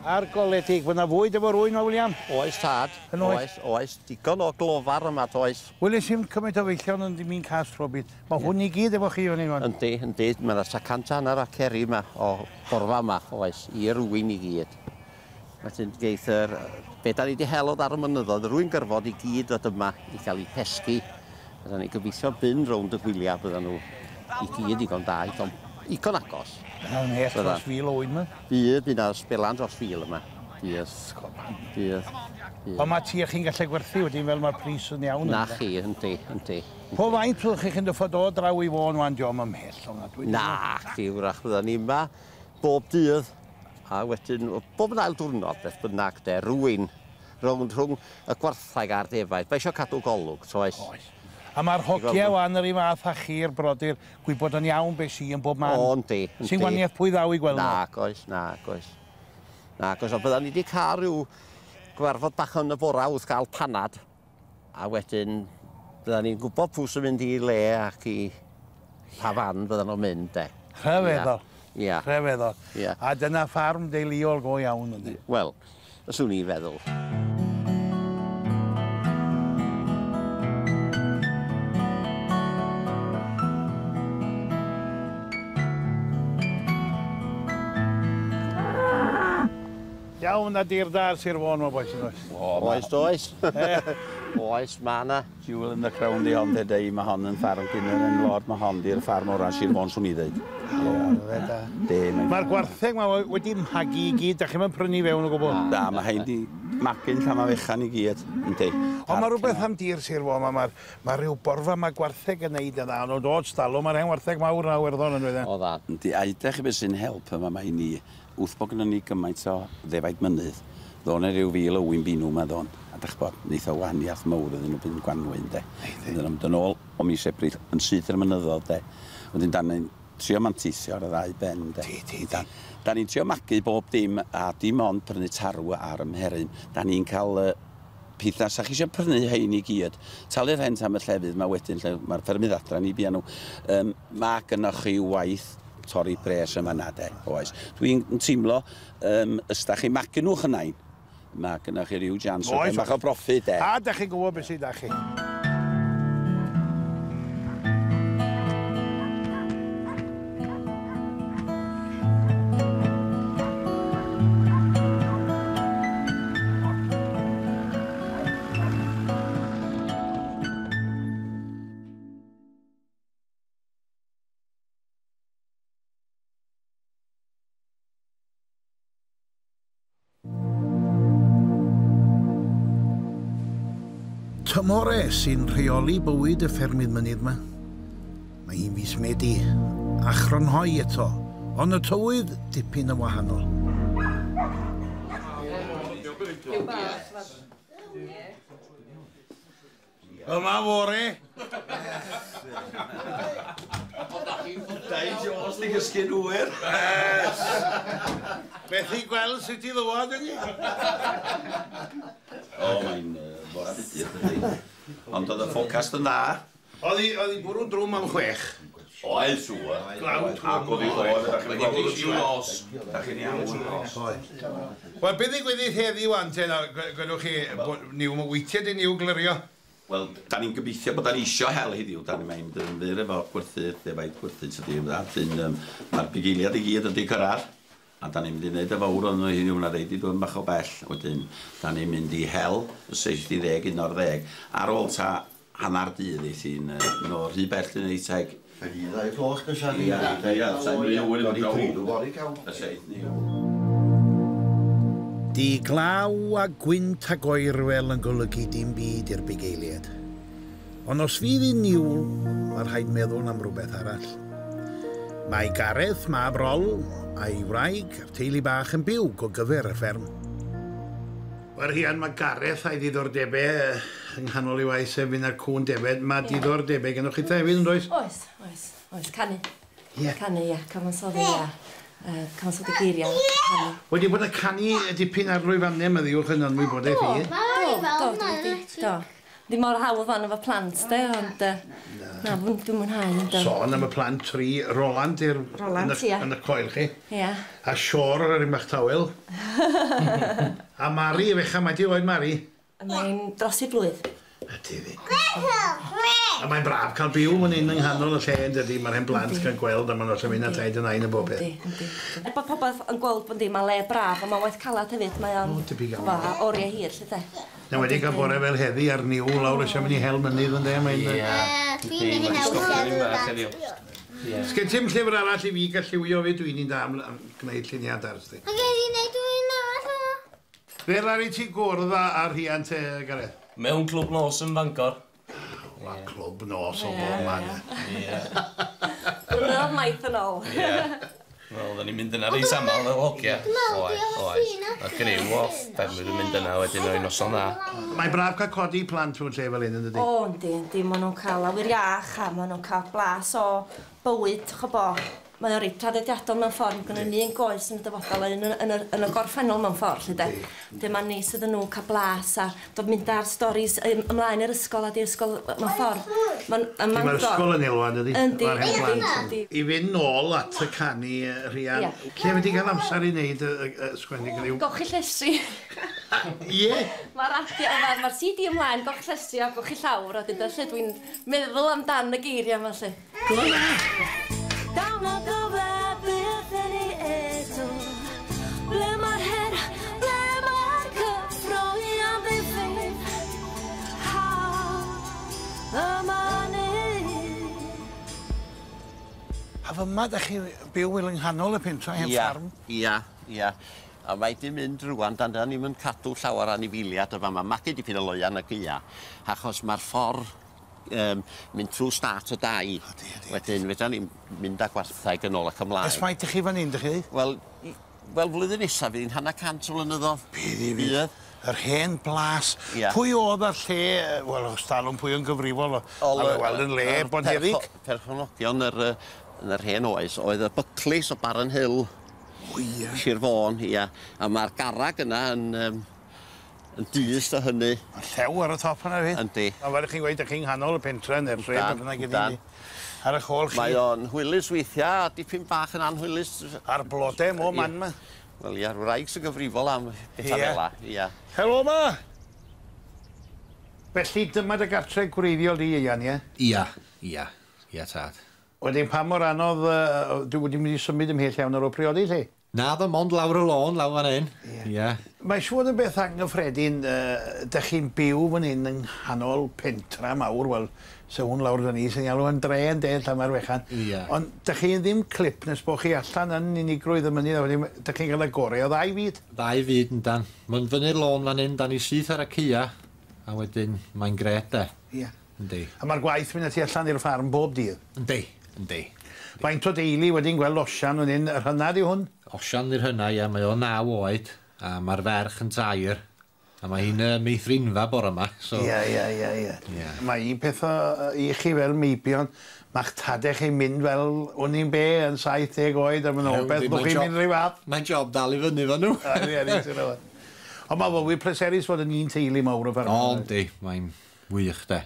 Ar goledig, fyna fwyd efo rwy'n o, William? Oes, tad. Oes. Digon o glofar yma, oes. Wel, ys i'n cymaint o feillion yn dim un cas robyd. Mae hwn i gyd efo chi o'n un. Yndi. Mae yna 100 hanner a ceri yma o borfa yma, oes. I rwy'n i gyd. Felly geith yr... Be da ni wedi helod ar y mynyddoedd, rwy'n gyrfod i gyd ddod yma i cael ei pesgu. Bydda ni gobeithio byn rownd y gwyliau bydda nhw i gyd digon da, icon agos. Yna'n nes dros fil o wyn yma? Bydd yna sbelan dros fil yma. Bydd. O mae ti a chi'n gallu gwerthu wedyn fel mae'r pris yn iawn? Na chi, yndi. Po faint fyddwch chi'n dyffod o draw i fôn wan diom ymhell o'na? Na chi, wrach bydda ni yma bob dydd. A wedyn, bob yn ail diwrnod, beth bynnag de, rwy'n rhwng y gwarthag a'r defaid. Mae eisiau cadw golwg, oes. A mae'r Hogia wan yr un math a chi'r brodyr gwybod yn iawn beth sy'n bob man? O, yndi. Sy'n gwaniaeth pwy ddaw i gweld nhw? Na, oes. O bydda ni wedi cael rhyw gwarfod bach yn y bora wrth gael panad. A wedyn, bydda ni'n gwybod pwy sy'n mynd i le ac i pa fan bydda nhw'n mynd, de. Rhyfeddol. Ia. Rhyfeddol. A dyna ffarm deuluol go iawn, ynddi? Wel, yswn i feddwl. Iawn a dir da ar Sir Fôn, mae boes yn oes. Oes. Oes, ma' na. Jewel yn y crawn di hon, dei, mae hon yn ffarm gynnar yn lord, mae hon di'r ffarm o'r Sir Fôn, swn i ddweud. Mae'r gwartheg mae wedi mhagu i gyd, da chi'n mynd prynu fewn o gwbl? Da, mae hein di magu'n Llanfairfechan i gyd, yndi. Ond mae rhywbeth am dir Sir Fôn, mae rhyw borfa mae gwartheg yn neud yna, ond o dod stalw, mae'r hen gwartheg mawr na werddon yn dweud. O dda. Yndi, a edrych i beth sy'n help yma mae ni, wrth bod gyda ni gymaint o ddefaid mynydd, ddo'n e rhyw 1000 o wyn binw yma ddo'n. A dych bod, neith o wahaniaeth mawr iddyn nhw byd gwanwyn, de. Ydyn nhw'n ôl o mis Ebrill yn syth i'r mynyddodd, de. Wedyn dan ni'n trio manteithio ar y ddau ben, de. Da ni'n trio magu bob dim, a dim ond prynu tarw ar ymheryn. Da ni'n cael pethau, sa chi eisiau prynu hein i gyd. Talu'r hent am y llefydd, mae wedyn, mae'r ffermydd adran i bian nhw. Mae gynnwch chi waith torri bres yma na, de, oes. Dwi'n teimlo, ysda chi magu nhw'ch ynain. Mae gynnwch chi rhyw jans o bach o broffid, de. A da chi'n gwybod beth sydd da chi. Tymore sy'n rheoli bywyd y ffermydd mynydd yma. Mae hi'n fis Medi a chrynhoi eto, ond y tywydd dipyn yn wahanol. Yma fore. Dai Jones di gysgu'n hwyr. Beth i gweld sut i ddywod yn ni? O, mae'n bora bydyr, dydy. Ond oedd y ffocast yn dda. Oedd hi bwrw drwm am 6. Oedd, siŵr. Glawd. Ac oedd hi ddod, da chi'n gweld y nos. Da chi'n iawn nos. Wel, beth i gweddill heddi wan, te, gwedwch chi, niw weithiau di niw glirio? Wel, da ni'n gobeithio bod da ni isio hel heddiw. Da ni'n mynd yn fyr efo gwerthu, defaid gwerthu, tydi. Mae'r bugeiliad i gyd wedi cyrraedd. A da ni'n mynd i wneud y fawr o'n hyn yw'n reid i dwi'n bach o bell. Wedyn, da ni'n mynd i hel y 60, 11. Ar ôl ta hannar dydd i sy'n no rhy bell yn eiteg. Fyddi ddau gloch na siarad. Ia, sa'n mynd i yw'n draw. Di glaw a gwynt a goerwel yn golygu dim byd i'r bugeiliad. Ond os fydd hi'n niwl, mae'r rhaid meddwl am rhywbeth arall. Mae Gareth, mab Rol, a'i wraig a'r teulu bach yn byw go gyfer y fferm. Wel rhian, mae Gareth a'i ddiddordebau yng nghanol i waith sef fynd ar cwn defed. Mae diddordebau gennych chi ta hefyd yn does? Oes, canu. Canu, ia, cyfansoddi, ia. Cyfansoddi geiriau, canu. Wedi bod yn canu dipyn ar lwyfannau meddiwch yn anwybodaeth i? Do. Ddim mor hawdd fan efo plant, de, ond na, dwi'n mwynhau. Sôn am y plant 3, Roland yn y coel chi. Ia. A Sior ar yr un bach tawel. A Mari, fecha, mae di oed Mari? Mae'n dros i blwydd. Ydy fi. A mae'n braf cael byw fan hyn yng nghanol y lle yn dydi. Mae'r hen blant cael gweld a mae'n os am un a taid yn ein y bob beth. Bod pobl yn gweld bod di, mae le braf a mae waith calad hefyd. Mae o'n oriau hir, lle de. Na wedi cael bore fel heddi ar niw lawr eisiau mynd i hel mynydd yn de. Dwi'n mynd i Sgen ti'n llyfr arall i fi gael lliwio fi dwi'n ni'n da am gwneud lluniad ar sti. Mae gen i wneud dwi'n arall. Fe rari ti gwrdd ar rhian te, Gareth? Mewn clwb nos yn Fangor. Clwb nos o bob man. Blynedd maith yn ôl. Wel, da ni'n mynd yna reis aml fel Hogia. Oes. A griw o ffermwyr yn mynd yna wedyn o'i noson dda. Mae'n braf cael codi plant mewn lle fel hyn yn dydi? O, yndi. Maen nhw'n cael awyr iach a maen nhw'n cael blas o bywyd, chybo. Mae o'n reit traddodiadol mewn ffordd, gyda ni un goes yn y dyfodol yn y gorffennol mewn ffordd, lle. Dy mae'n neis iddyn nhw cael blas a dod mynd ar storis ymlaen i'r ysgol a di ysgol mewn ffordd. Mae'r ysgol yn ilwan, ydy? Yndi. I fynd nôl at y canu rhian, lle wedi cael amser i wneud y sgwennu glyw? Gochi llestri. Ie? Mae'r CD ymlaen, gochi llestri a gochi llawr, a lle dwi'n meddwl amdan y geiriau yma, lle. Down o gyfer beth yn ei eto. Ble mae'r her, ble mae'r cyffro i amddiffyn. Yma ni. A fyma, da chi byw yng nghanol y pentra hen ffarm? Ia. A mae di mynd rwan, dan ni'n mynd cadw llawer anifiliad o fama. Magu dipyn o loian y gia, achos mae'r ffordd mynd trwy start o Dai. Wedyn, fedra ni'n mynd â gwartheg yn ôl ac ymlaen. Ys maith chi fan hyn, dych chi? Wel, flwyddyn nesaf fydd 100 o flynyddoedd. Bydd. Yr hen blas. Pwy oedd ar lle, wel, os talwn pwy yn gyfrifol, a weld yn le bonheddig? Perchnogion yn yr hen oes, oedd y byclis o Baron Hill. Sir Fôn, ia. A mae'r garag yna yn dyst o hynny. Mae llew ar y top yna fi. Yndi. A fel chi'n gweud, ych chi'n nghanol y pentra neu'r lle bydd yna gyda ni. Ar y chôl chi. Mae o'n hwylus weithiau, a dipyn bach yn anhwylus. Ar blodau mo man yma. Wel ia, wraig sy'n gyfrifol am bethau fel la. Helo ma! Felly dyma dy gartre gwreiddiol di, Ian, ie? Ia, tad. Wedyn pa mor anodd, dwi wedi mynd i symud ymhell iawn ar o priodi, lle? Na, dda mond lawr y lôn, lawr fan hyn. Ie. Mae siŵr yn beth anghyffredin, dych chi'n byw fan hyn yng nghanol pentra mawr, wel, se hwn lawr dda ni, sy'n alw yn dre yn del Llanfairfechan. Ond dych chi ddim clip nes bod chi allan yn unigrwydd y mynydd, a wedyn dych chi'n cael y gorau o 2 fyd? 2 fyd yn dan. Mae'n fyny'r lôn fan hyn, dan ni syth ar y cia, A wedyn, mae'n gret de. Ie. Yndi. A mae'r gwaith mynd ati allan i'r ffarm bob dydd? Yndi, yndi. Faint o deulu wedi'n gweld osian o'n un, yr hynna di hwn? Osian i'r hynna, ia, mae o 9 oed. A mae'r ferch yn tair. A mae hi'n meithrinfa bore yma. Ie. Mae un peth i chi fel meibion, mae'ch tadau chi'n mynd fel o'n i'n be yn 70 oed am yn obeth, bod chi'n mynd rhyw fath. Mae'n job dal i fyny fan nhw. Ond mae fwy pleserus fod yn un teulu mawr o ffarm. O, yndi, mae'n wych de.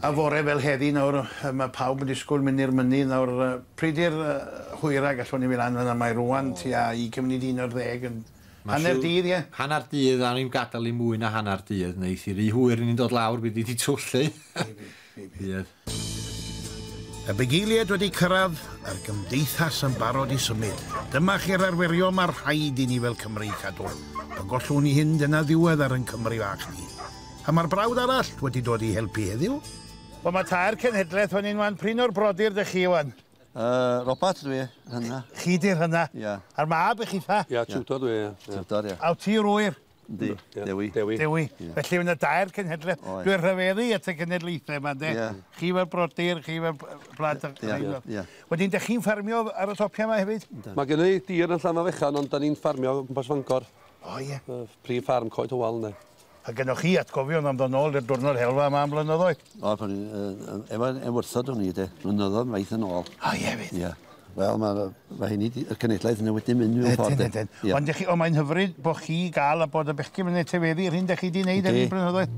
A fore fel heddi nawr, mae pawb yn disgwyl mynd i'r mynydd nawr. Pryd i'r hwyrag allwn ni fel anfon, a mae rwan tua 20-11 yn hanner dydd, ie? Hanner dydd, a ni'n gadael i mwy na hanner dydd. Neith i'r hwyr ni'n dod lawr, bydd i di twllu. Bydd. Y bugeiliad wedi cyrraedd, a'r gymdeithas yn barod i symud. Dyma chi'r arwerio mae'r rhaid i ni fel Cymru cadw. Pan gollwn ni hyn, dyna ddiwedd ar yn Cymru fach ni. A mae'r brawd arall wedi dod i helpu heddiw. Wel, mae tair cenhedlaeth fan hyn, wan. Pryn o'r brodyr dy chi, wan? Robert dwi, hynna. Chi di'r hynna? Ie. A'r mab eich eitha? Ie, Tiwdor dwi, ie. Tiwdor, ie. Aw ti rwy'r? Yndi, Dewi. Dewi. Felly yna dair cenhedlaeth. Dwi'n rhyfeddu at y cenhedlaethau yma, de? Chi fel brodyr, chi fel blad. Wedyn, ydych chi'n ffarmio ar y topia yma hefyd? Mae gen i dir yn Llanfairfechan, ond da ni'n ffarmio yn Gwmpas Fangor. O, ie. Prif ffarm Coed Hywal, ne. A gennych chi atgofion am ddod nôl i'r diwrnod helfa yma am blynyddoedd? O, efo'n ewrthod o'n i, de. Blynyddoedd maith yn ôl. O, ie, fyd. Ie. Wel, mae hynny, y cenedlaeth yna wedi mynd mewn ffordd. Ond mae'n hyfryd bod chi gael a bod y bechgyn yn ei tefeddu yr hyn da chi wedi gwneud ar un blynyddoedd?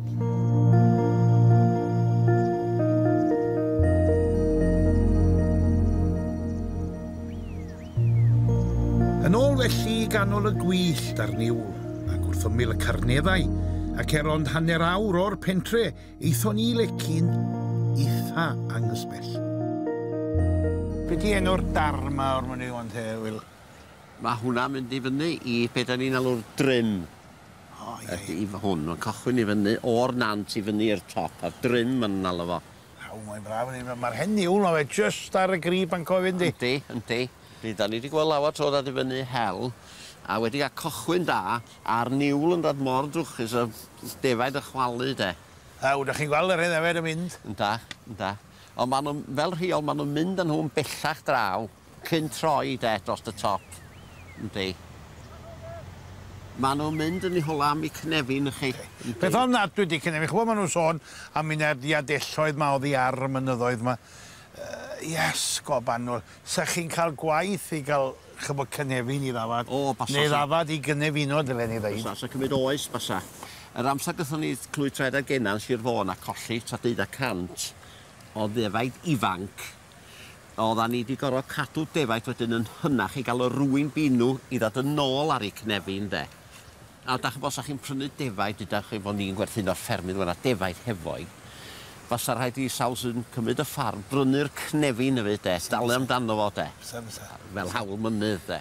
Yn ôl felly ganol y gwyllt ar niwl, ac wrth ymyl y carneddau, ac erond hanner awr o'r pentre, eithon ni lecyn eitha angysbell. Be di enw'r darma o'r mynydd o'n te, Wil? Mae hwnna'n mynd i fyny i beth da ni'n alw'r drym. O, ie. I hwn, mae'n cychwyn i fyny o'r nant i fyny i'r top, a drym yn alw fo. Aw, mae'n braf. Mae'r hen niwl o fe just ar y grib yn cofyn di. Yndi. Da ni wedi gweld lawer tro dad i fyny hel, a wedi cael cochwyn da, a'r niwl yn dod mor drwchus o defaid y chwalu, de. Aw, da chi'n gweld yr hyn efo yn mynd? Ynda. Ond maen nhw, fel rheol, maen nhw'n mynd yn nhw'n bellach draw, cyn troi, de, dros y top. Yndi. Maen nhw'n mynd yn ei hwla am eu cnefin, chi. Beth o'n nad wedi cynefin? Chwa maen nhw'n sôn am unediadelloedd ma o ddi ar y mynyddoedd ma. Yes, goban nhw. Sa chi'n cael gwaith i gael chybod cynefin i ddafad? O, basa. Neu ddafad i gynefino, dylen ni ddweud. Basa, sa'n cymryd oes, basa. Yr amser gyda ni clwyd traed ar Genan, Sir Fôn, a colli 30 o defaid ifanc. Oedda ni wedi gorfod cadw defaid wedyn yn hynach i gael o rwy'n binw i ddod yn ôl ar ei cnefin, de. A da chi bod, sa chi'n prynu defaid, ydych chi bod ni'n gwerthu'n o'r ffermydd wna defaid hefoi. Fasa rhaid i sawl sy'n cymryd y ffarm, brynu'r cnefin y fyd, de. Dalu amdano fo, de. Fel hawl mynydd, de.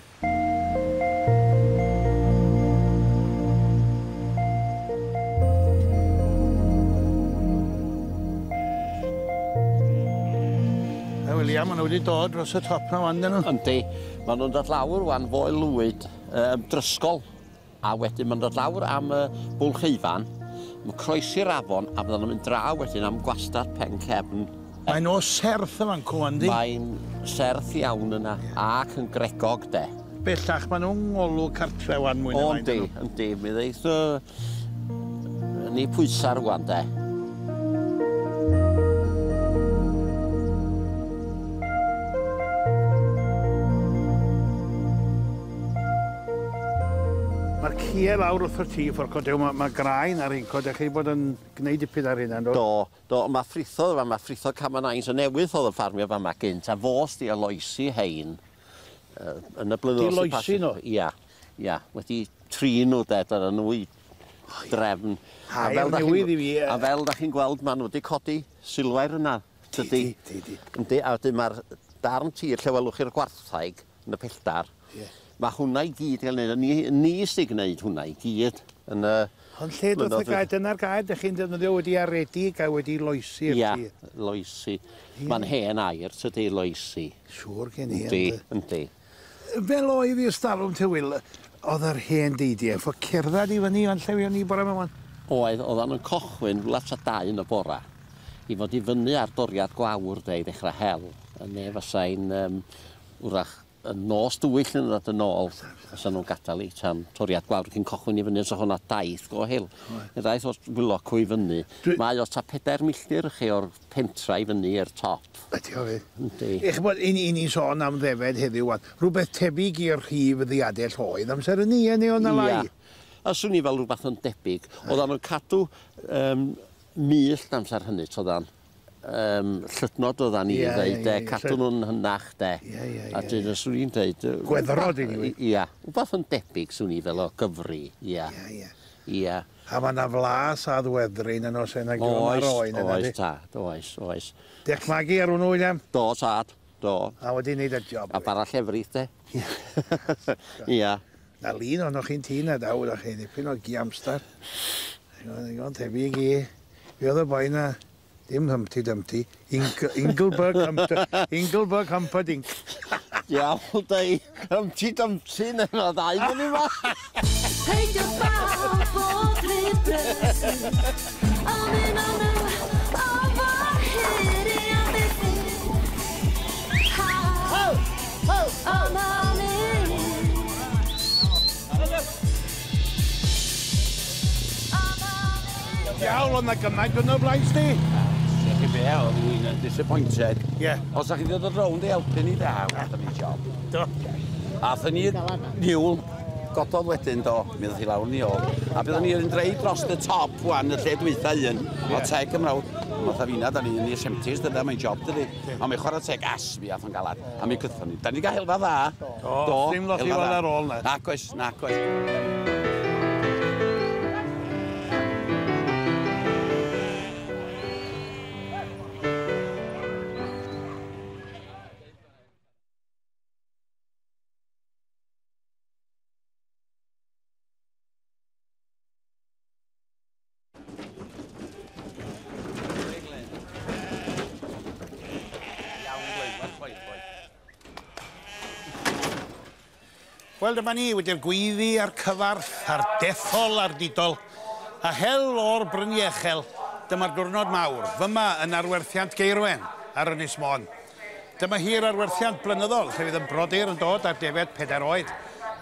William, maen nhw wedi dod dros y top na wan dyn nhw? Yndi. Maen nhw'n dod lawr wan fo Lwyd, drysgol. A wedyn maen nhw'n dod lawr am Bwlch Eifan. Mae'n croesi'r afon, a fydden nhw'n mynd draw wedyn am gwastad Cefn. Mae'n o serth yma'n cwan, di? Mae'n serth iawn yna, ac yn gregog, de. Bellach, maen nhw'n ngolw cartre wan mwy na fain. Yndi. Mi ddeith ni pwysar wan, de. Mae'r cie lawr wrth y tŷ ffordd codew, mae graen ar un cod, chi bod yn gwneud dipyn ar hynna, do? Do, mae ffrithodd yma, mae ffrithodd Camanais yn newydd oedd y ffarmio fama gynt, a fos di aloesi hein yn y blynyddoedd. Di loesi nhw? Ia, wedi trin nhw, de, ar nhw i drefn. A fel da chi'n gweld, maen nhw wedi codi silwair yna. Di. Yndi, a wedyn mae'r darn tir lle welwch chi'r gwarthaig yn y pelltar. Mae hwnna i gyd gael gwneud, ni sy'n gwneud hwnna i gyd. Ond lle dwi'n gael, dyna'r gael, ydych chi'n defnyddio wedi aredig a wedi loesi'r tir? Ia, loesi. Mae'n hen air, tydi loesi. Siwr gen i. Yndi. Fel oedd i'r stalwm te Wil, oedd yr hen deidiau, ffo cerdded i fyny o'n llewion ni bore yma wan? Oedd yn cochwyn rhywle ta 2 yn y bora i fod i fyny ar doriad gwawr de i ddechrau hel. Ne fasai'n wrach yn nos dwyll yn dod yn ôl fysa nhw'n gadael i tan toriad gwawr cyn cochwyn i fyny os o'ch hwnna daith go hil. Yn daith o'r wylocw i fyny. Mae o ta 4 milltir chi o'r pentra i fyny i'r top. Ydy o fi. Eich bod un i sôn am ddefed heddiw wan. Rhywbeth tebyg i'r rhif ddeiadau lloedd amser y ni yn ei o'n alai. A swn i fel rhywbeth yn debyg. Oedd o'n cadw millt amser hynny, to'ddan. Llydnod oeddan ni dweud, cadw nhw'n hynach de. A dyn swn i'n dweud... Gweddrod i ni. Ia, rhywbeth yn debyg swn i fel o gyfri, ia. Ia. A mae yna flas a ddweddrin yn os yna gyda'n ar oen yna di. Oes, tad, oes. Dech magi ar hwnnw, William? Do, tad, do. A wedi wneud y job. A bara llefrith, de. Ia. Na lun o'n o'ch chi'n tîn a daw, o'ch chi ddipyn o giamstar. O'n tebyg i. Fi oedd y boi na... Dim Humpty Dumpty, Ingleberg Humperdinck. Iawn, dei, Humpty Dumpty, neu o ddau fan i ma. Peidio bawb bod rhy brysur, a mynd o nhw o fod hiri a bythyn. Ha, o mami. Iawn, o'na gymaint yn y blaen sti. Chi be, oedd dwi'n disappointed. Ie. Os ydych chi ddod yn rownd i helpu ni daw, oedd ni'n job. Do. A thyn ni niwl gododd wedyn, do, mi ddod i lawr ni ôl. A byddwn ni'n dreid dros y top wan, y lle dwytha un, o teg ymrawd. Matha fina, da ni'n i'r 70s, dyna mae'n job, dydy. A mae'n chwarae teg asbi a than galad. A mi gython ni. Da ni'n cael helfa dda. Do, dim lot i weld ar ôl na. Nac oes. Wel, dyma ni wedi'r gweiddi a'r cyfarth, a'r dethol a'r didol, a hel o'r bryniechel, dyma'r diwrnod mawr, fyma yn arwerthiant Geirwen ar Ynys Môn. Dyma hi'r arwerthiant blynyddol, lle fydd yn brodyr yn dod ar defed 4 oed,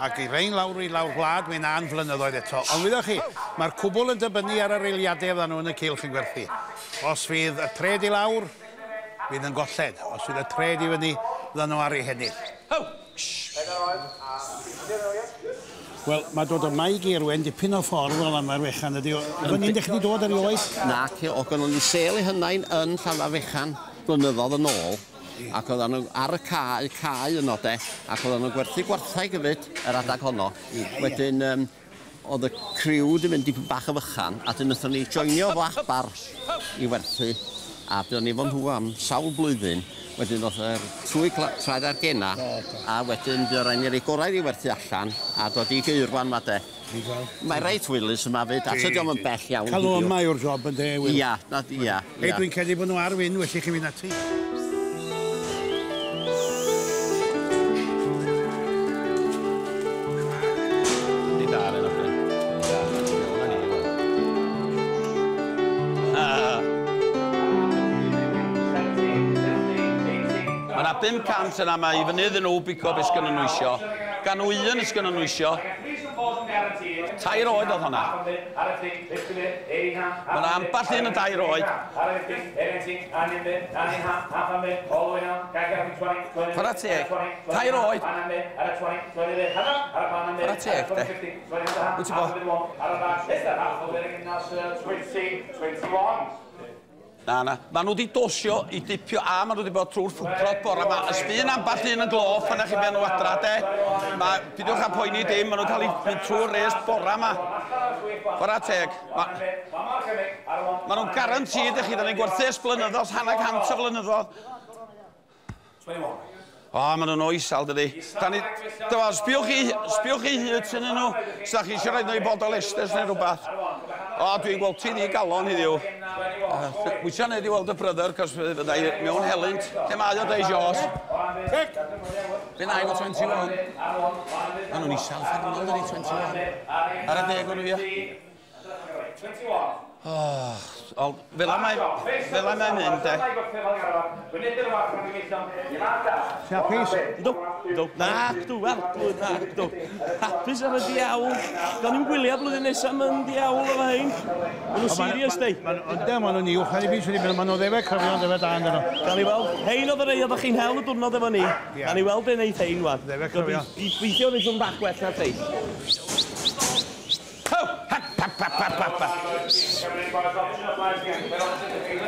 ac i rein lawr i lawr gwlad, mae'n an flynyddoedd eto. Ond wyddoch chi, mae'r cwbl yn dibynnu ar yr eiliadau fydda nhw yn y cylch yn gwerthu. Os fydd y tred i lawr, fydd yn golled. Os fydd y tred i fyny, fydda nhw ar ei hennill. Wel, mae dod yma i Geirwen dipyn o ffordd o Llanfairfechan ydi. Fy ni'n dechrau dod ar ei oes? Nac, o gynnon ni sel i hynna'n yn Llanfairfechan blynyddoedd yn ôl. Ac oedden nhw ar y cae yno de, ac oedden nhw'n gwerthu gwartheg hefyd, yr adag honno. Wedyn, oedd y criw di fynd dipyn bach o fychan, a dyn wnaethon ni joinio fo achbar i werthu. A byddwn ni fod nhw am sawl blwyddyn. Wedyn oedd yr trwy traed ar gena, a wedyn bydd rhaid ni'r ei gorau i werthu allan, a dod i Geirwan ma de. Mae reit wylus yma fyd, a tydio am yn bell iawn. Cael o yma yw'r job yn de, Wil. Ia. Ei, dwi'n credu bod nhw ar wyn, well i chi fynd ati. Mae yna 500 yna mae i fyny iddyn nhw bigo beth sgynnon nhw isio. Gan nhw un sgynnon nhw isio. 2 oed oedd hwnna. Mae yna amball un y 2 oed. Chwarae teg. 2 oed. Chwarae teg, de. Wyt ti bo? Na. Maen nhw wedi dosio i dipio a maen nhw wedi bod trwy'r ffwcrod bore yma. Ysbyn amball un yn gloff yna chi ben nhw adra, de. Pidiwch am poeni dim, maen nhw'n cael ei fynd trwy'r res bore yma. Chwarae teg. Maen nhw'n garantid i chi, da ni'n gwerthu blynyddoedd, hanner 100 o flynyddoedd. O, maen nhw'n oesal, dydy. Sbiwch chi hyd sy'n nhw, sy'n chi eisiau rhaid nhw i bod o lesters neu rhywbeth. O, dwi'n gweld ti ddi galon heddiw. Wysio'n neud i weld y brother, cos fydda i mewn helynt. Lle mae o Dai Jones? Fe na i fo 21. Ma nhw'n isal ffarnol, dydi 21. Ar y 10 o'n nhw, ia. Fel am mae'n mynd, de. Ti'n hapus? Nag, hapus ar y diawl. Gan i'n gwylio blwyddyn nesaf yn diawl efo hyn. Maen nhw'n serious, de. Ond maen nhw'n niwch ar ei bus wedi mynd, maen nhw ddefe cryfion ddefe da yn dyn nhw. Gan i weld, hein oedd y rei oeddech chi'n hel y diwrnod efo ni. Gan i weld be wneud hein, wan. Ddefe cryfion. Gweithio wneud yn bach well na teill.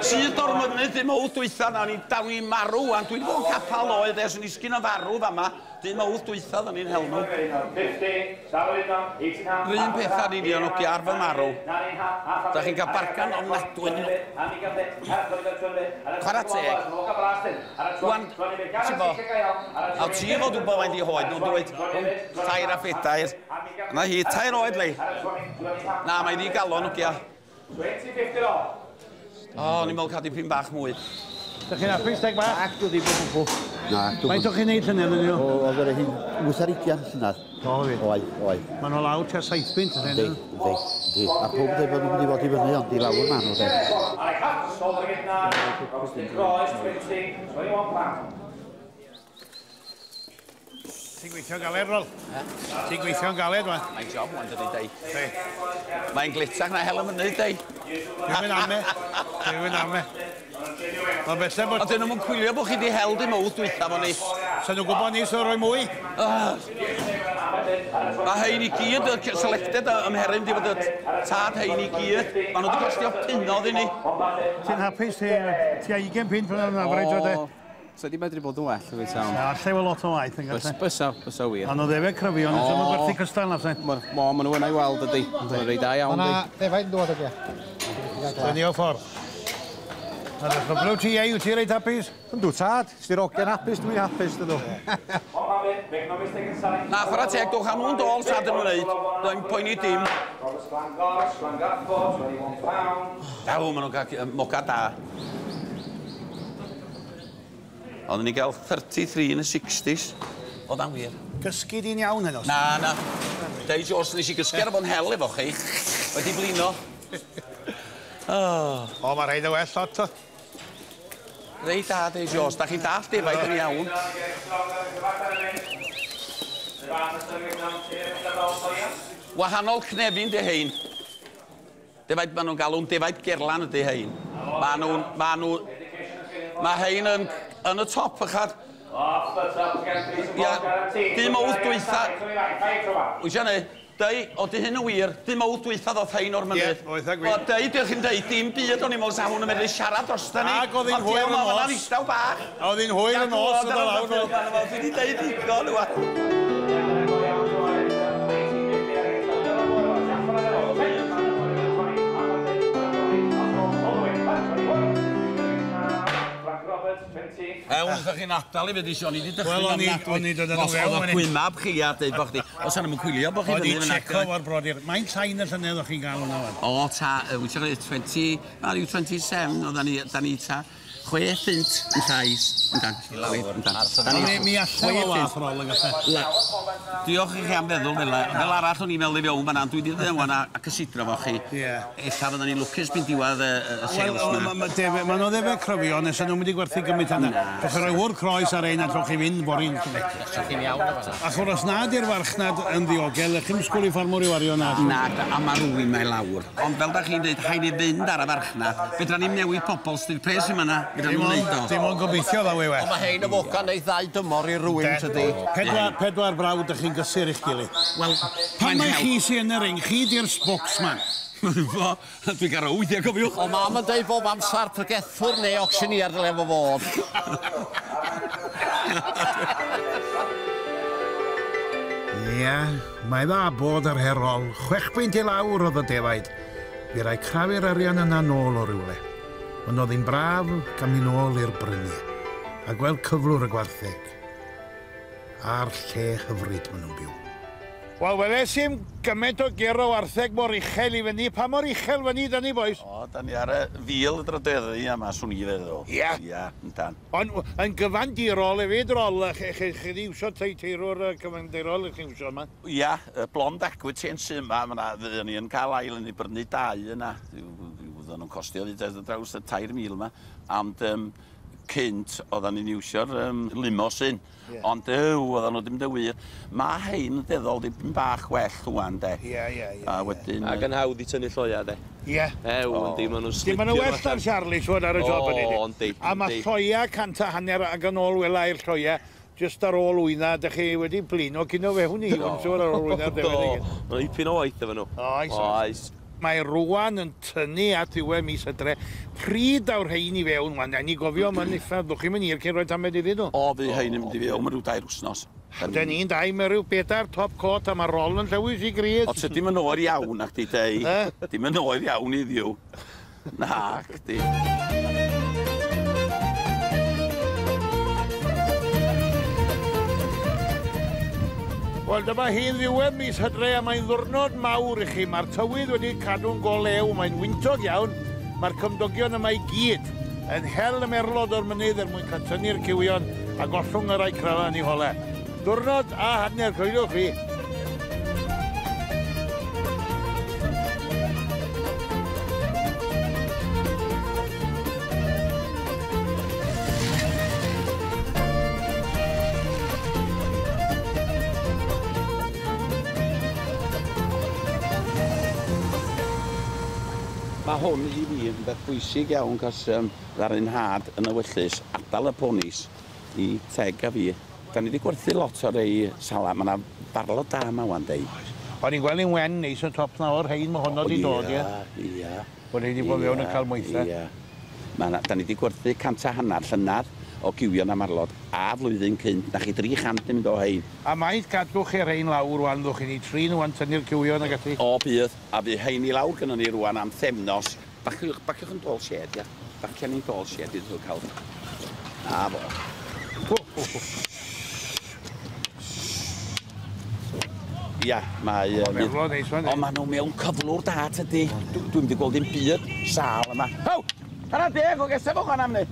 Sydd o'r mynydd dim o dwytha na ni'n dawn ni'n marw, wan. Dwi wedi bod yn capal oed ers yn isgyn o farw fama. Dim o dwytha dda ni'n hel nhw. Rhyn pethau ni di o'n ogi ar fy marw. Da chi'n cael barcan o'n nadwyn. Chwarae teg. Wan, ti'n bo, a ti fod wybod mae'n di hoed, nhw'n dweud, tair a phedair. Na hi, tair oed le. Na, mae'n di galon ogia. O, ni'n meddwl cael dipyn bach mwy. Da chi'n hapus teg bach? Ac dwi ddim yn gwybod. Na, dwi'n... Faint o'ch chi'n neud llynedd yn yw? Oedd yr hyn 820 llynedd. O, fi. Oi. Maen nhw lawr tua 7 yn Di. A pob dweud bod nhw'n mynd i fod i fyny, ond i lawr man nhw, de. Ti'n gweithio'n galed, Rol? Ti'n gweithio'n galed, wan? Mae'n job, wan, dydy, dei. Mae'n glitach na hel y mynydd, dei. Dwi'n mynd ame. Dwi'n mynd ame. Mae'n bellaf bod... A dyn nhw'n cwylio bod chi di hel dim mawdd dwytha fo ni. Sa'n nhw'n gwybod ni sy'n rhoi mwy? Mae hein i gyd, selected ymheryn di fod y tad hein i gyd. Mae nhw wedi costio punodd i ni. Ti'n hapus ti a 20 pint pan nhw'n afreid o de? So di medru bod yn well, fi tawn. Allai efo lot o waith yn gallu. Bysa wir. A nhw ddefe cryfion, ys nhw'n gwerthu cystal na fsen. Maen nhw yna i weld ydy. Mae'n rei da iawn, di. Yna defaid yn dod ydy. Dyni o ffordd. A ddech o blw ti ei, wyt ti reit hapus? Yndw tad, ysdi rogiau'n hapus, dwi'n hapus dydw. Na, chwarae teg, dwch am nhw'n dol sad yn wneud. Dwi'n poeni dim. Daw, maen nhw'n cael moca da. Oedden ni gael 33 yn y 60s. Oedd am wir. Gysgu di'n iawn hyn os? Na. Dai Jones nes i gysgu ar fo'n hel efo chi. Wedi blino. O, mae rhaid y well lot o. Reit da, Dai Jones. Da chi'n dall defaid yn iawn. Wahanol cnefin di hein. Defaid, maen nhw'n galw'n defaid gerlan ydi hein. Mae hein yn y top ychad. Ia, dim awdd dwytha. Wysia ni, Dai, o di hyn yn wir, dim awdd dwytha ddoth hein o'r mynydd. Ie, oedd a gwir. O, Dai, diolch chi'n deud, dim byd o'n i mewn sa hwn yn medru siarad drosta ni. Ac oedd hi'n hwyr yn nos. Ond istaw bach. Oedd hi'n hwyr yn nos yn y lawr. Fi wedi deud digon, yw. Ewn, ydych chi'n adal i fyd isio, ni wedi dychryn am nadwy. Wel, o'n i dod yn Os oedd o gwymab chi a dweud bod chdi, os yna mwyn gwylio bod chi fyny fyny. O'n i checo o'r brodyr. Mae'n sain y llynedd o'ch chi'n gael hwnna fan? O, ta, wyt ti'n gwneud 27, o, da ni ta 6 pint yn llais. Mi allai o wath rôl yn gallu. Diolch i chi am feddwl fel arall o'n i'n meddwl i fewn fan'na. Dwi wedi dweud yma a cysidro fo chi. Ella fydden ni'n lwcus byn diwedd y salesman. Mae nhw ddefe cryfio, nes nhw'n mynd i gwerthu gymryd hynna. Trwch chi roi hwr croes ar ein a trwch chi fynd bori'n cymryd. A chwrs nad i'r farchnad yn ddiogel, chi'n sgwli ffarmwr i wario nad? Na, a mae rhywun mae lawr. Ond fel da chi'n dweud, haid i fynd ar y farchnad. Fedra ni'n newid pobl sydd pres yma na. Dim ond gobeithio ddaw ei well. Mae hein y foca neu ddau dymor i rywun tydi. Pedwar brawd ych chi'n gysur i'ch gilydd. Wel, pan mae chi sy'n yn y ring, chi di'r spokesman. Dwi'n gael o wythio, cofiwch. O, mam yn dweud bob amser pregethwr neu auctioneer dyle fo fod. Ia, mae dda bod yr herol. 6 pwynt i lawr oedd y defaid. Fi rai crafu'r arian yna nôl o rywle. Ond oedd hi'n braf gan mi nôl i'r brynu. A gweld cyflwr y gwartheg. A'r lle hyfryd maen nhw'n byw. Wel, weles i'n gymaint o gero wartheg mor uchel i fyny. Pa mor uchel fyny, da ni, boys? O, da ni ar y fil y drydeddau yma, swn i feddwl. Ia. Ia, yndan. Ond yn gyfandirol efyd rol, chi di iwsio teirwr gyfandirol chi iwsio yma? Ia, y blond aquitains yma, fydden ni yn cael ail yn ei brynu 2 yna. Fydden nhw'n costio ddod draws y 3,000 yma. Ond cynt, oedden ni'n iwsio'r limousine. Ond oedden nhw ddim dy wir. Mae hein yn deddol dipyn bach well rwan, de. Ia. Ac yn hawdd i tynnu lloia, de. Ia. Yndi, maen nhw'n slipio. Dim ond y well ar Charlie, swyd ar y job yn O, yndi. A mae lloia 100 ag yn ôl wela i'r lloia, just ar ôl wyna, da chi wedi blino cyn o fewn i, swyd ar ôl wyna. Mae'n dipyn o waith efo nhw. Oes. Mae rwan yn tynnu at ddiwedd mis Hydre. Pryd awr hein i fewn, wan, ni gofio yma'n uffad, ddwch chi'n mynd i'r cyn roed tamed iddyn nhw? O, fi hein yn mynd i fewn, mae rhyw 2 wsnos. Da ni'n dau, mae rhyw 4 top coat a mae rol yn llywys i grydd. O, dim yn oer iawn, ac di deu. Dim yn oer iawn i ddiw. Na, ac di. Wel, dyma hi'n ddiwedd mis Hydre a mae'n ddwrnod mawr i chi. Mae'r tywydd wedi cadw'n go lew, mae'n wyntog iawn. Mae'r cymdogion yma i gyd yn hel y merlod o'r mynydd mwyn cael tynnu'r cywion a gollwng yr ei crafa yn ei hole. Diwrnod a hanner, coelwch chi. Mae hwn i fi yn beth bwysig iawn, cos dda'r un had yn y wyllus, ardal y ponis i teg a fi. Da ni wedi gwerthu lot o rei sala, mae yna barlod da yma wan deu. O'n i'n gweld i'n wen neis y top na o'r hein, mae hwnna wedi dod, ie? Ia. Bod ni wedi bod mewn yn cael mwytha. Ia. Da ni wedi gwerthu 100 llynedd o giwion am arlod a flwyddyn cynt, na chi 300 yn mynd o hein. A maith cadwch chi'r hein lawr wan, ddwch chi ni 3 nhw wan tynnu'r cywion ag ati? O bydd, a bydd hein i lawr gyda ni rwan am themnos. Baciwch yn dol shed, ia. Bacian ni'n dol shed i ddod cael. A fo. Ia, mae... O, maen nhw mewn cyflwr da, tydi. Dwi'n wedi gweld i'n byd sal yma. Haw! Hana deg o gesaf o'ch am ni.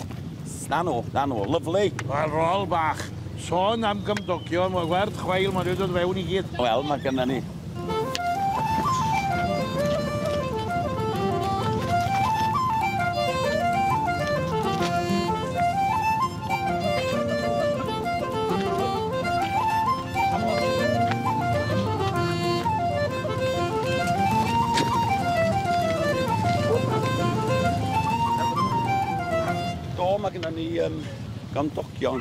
Na nhw, lyflu. Wel, rôl bach. Sôn am gymdogion, mae werth chwail, mae wedi dod fewn i gyd. Wel, mae gynna ni. Mae gynna ni gymdogion.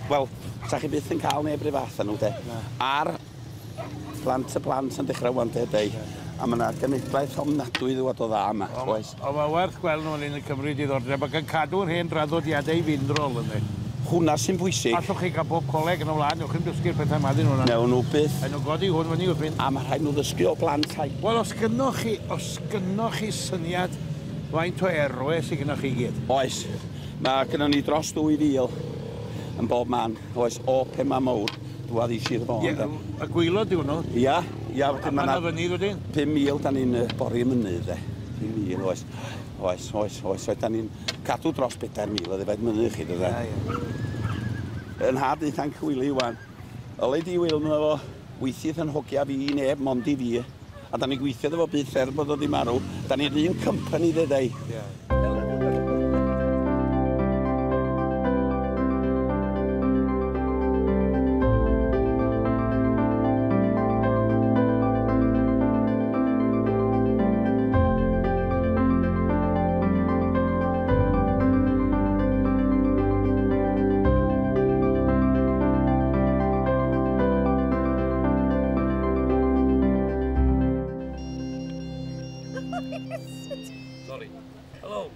Wel, sa chi byth yn cael neb rhyw fath nhw, de. A'r plant yn dechrau wan, de. A mae yna genedlaeth ofnadwy ddwad o dda yma, oes. O, mae werth gweld nhw'n un y Cymru diddordeb ac yn cadw'r hen draddodiadau fyndrol yn dweud. Hwna sy'n bwysig. Allwch chi gael bob coleg yn o flaen, ywch chi'n dysgu'r pethau madyn hwnna. Newn nhw byth. A nhw godi hwn fyny wrth fynd. A mae rhaid nhw ddysgu o blant hai. Wel, os gynnoch chi syniad faint o erwe sy'n gynnoch chi gyd? Oes. Mae gynnon ni dros 2,000 yn bob man, oes, o Penmaenmawr, dwad i Sir Fôn. Y gwylod yw nhw? Ia. A pan o fyny ddwydyn? 5,000 da ni'n bori mynydd, de. 5,000, oes. Oes, da ni'n cadw dros 4,000 o ddefaid mynydd chi, dde. Yn had eitha'n cwyli wan. Yle di wyl nhw efo, weithydd yn Hogia fi i neb, mond i fi. A da ni gweithio efo bydd ffer bod o di marw. Da ni'n un company, dde. Sorry. Hello.